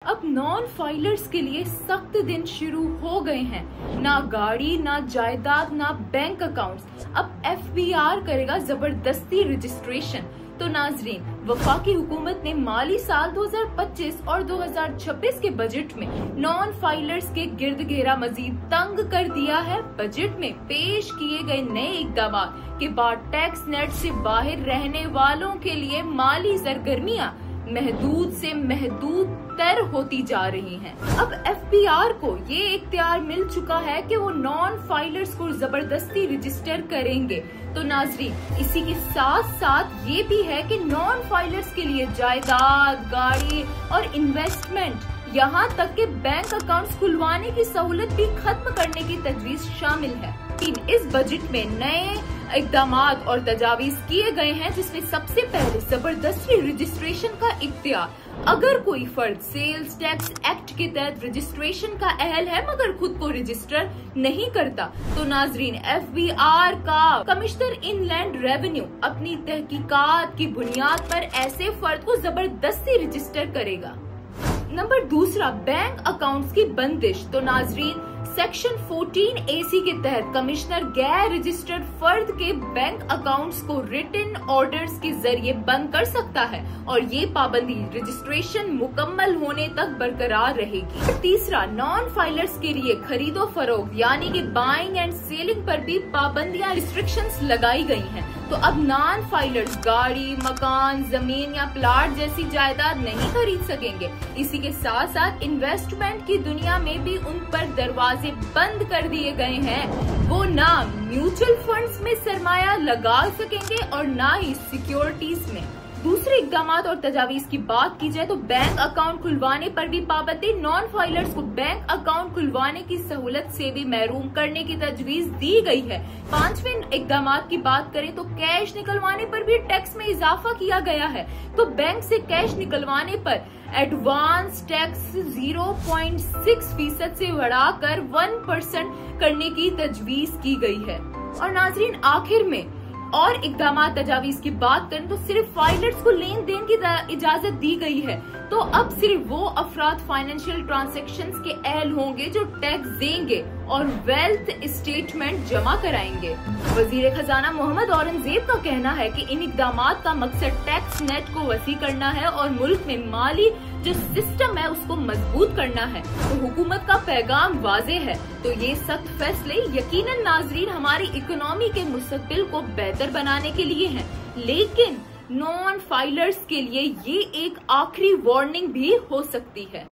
अब non filers के लिए सख्त दिन शुरू हो गए हैं। ना गाड़ी, ना जायदाद, ना बैंक अकाउंट्स। अब एफबीआर करेगा जबरदस्ती रजिस्ट्रेशन। तो नाजरीन, वफाकी हुकूमत ने माली साल 2025 और 2026 के बजट में नॉन फाइलर्स के गिर्द घेरा मजीद तंग कर दिया है। बजट में पेश किए गए नए इक़दाम के बाद टैक्स नेट से बाहर रहने वालों के लिए माली सरगर्मियां महदूद से महदूद तर होती जा रही हैं। अब एफबीआर को ये इख्तियार मिल चुका है कि वो नॉन फाइलर्स को जबरदस्ती रजिस्टर करेंगे। तो नाजरीन, इसी के साथ साथ ये भी है कि नॉन फाइलर्स के लिए जायदाद, गाड़ी और इन्वेस्टमेंट, यहाँ तक कि बैंक अकाउंट्स खुलवाने की सहूलत भी खत्म करने की तजवीज शामिल है। इस बजट में नए इक़दाम और तजावीज किए गए हैं, जिसमें सबसे पहले जबरदस्ती रजिस्ट्रेशन का इख्तियार। अगर कोई फर्द सेल्स टैक्स एक्ट के तहत रजिस्ट्रेशन का अहल है मगर खुद को रजिस्टर नहीं करता, तो नाजरीन एफबीआर का कमिश्नर इनलैंड रेवेन्यू अपनी तहकीकात की बुनियाद पर ऐसे फर्द को जबरदस्ती रजिस्टर करेगा। नंबर दूसरा, बैंक अकाउंट्स की बंदिश। तो नाजरीन, सेक्शन 14AC के तहत कमिश्नर गैर रजिस्टर्ड फर्द के बैंक अकाउंट्स को रिटन ऑर्डर्स के जरिए बंद कर सकता है और ये पाबंदी रजिस्ट्रेशन मुकम्मल होने तक बरकरार रहेगी। तीसरा, नॉन फाइलर्स के लिए खरीदो फरोख्त यानी कि बाइंग एंड सेलिंग पर भी पाबंदियां, रिस्ट्रिक्शंस लगाई गई हैं। तो अब नॉन फाइलर्स गाड़ी, मकान, जमीन या प्लाट जैसी जायदाद नहीं खरीद सकेंगे। इसी के साथ साथ इन्वेस्टमेंट की दुनिया में भी उन पर दरवाजे बंद कर दिए गए हैं। वो ना म्यूचुअल फंड्स में सरमाया लगा सकेंगे और ना ही सिक्योरिटीज में। दूसरे इक़दाम और तजावीज की बात की जाए तो बैंक अकाउंट खुलवाने पर भी पाबंदी। नॉन फाइलर्स को बैंक अकाउंट खुलवाने की सहूलत से भी महरूम करने की तजवीज दी गई है। पांचवें इक़दाम की बात करें तो कैश निकलवाने पर भी टैक्स में इजाफा किया गया है। तो बैंक से कैश निकलवाने पर एडवांस टैक्स 0.6% से बढ़ाकर 1% करने की तजवीज की गई है। और नाजरीन, आखिर में और इक़दाम तजावीज की बात करें तो सिर्फ फाइलर्स को लेन देन की इजाजत दी गई है। तो अब सिर्फ वो अफराद फाइनेंशियल ट्रांजैक्शंस के अहल होंगे जो टैक्स देंगे और वेल्थ स्टेटमेंट जमा कराएंगे। वजीर खजाना मोहम्मद औरंगजेब का कहना है कि इन इक़दाम का मकसद टैक्स नेट को वसी करना है और मुल्क में माली जो सिस्टम है उसको मजबूत करना है। तो हुकूमत का पैगाम वाज़ेह है। तो ये सख्त फैसले यकीनन नाजरीन हमारी इकोनॉमी के मुस्तकबिल को बेहतर बनाने के लिए हैं, लेकिन नॉन फाइलर्स के लिए ये एक आखिरी वार्निंग भी हो सकती है।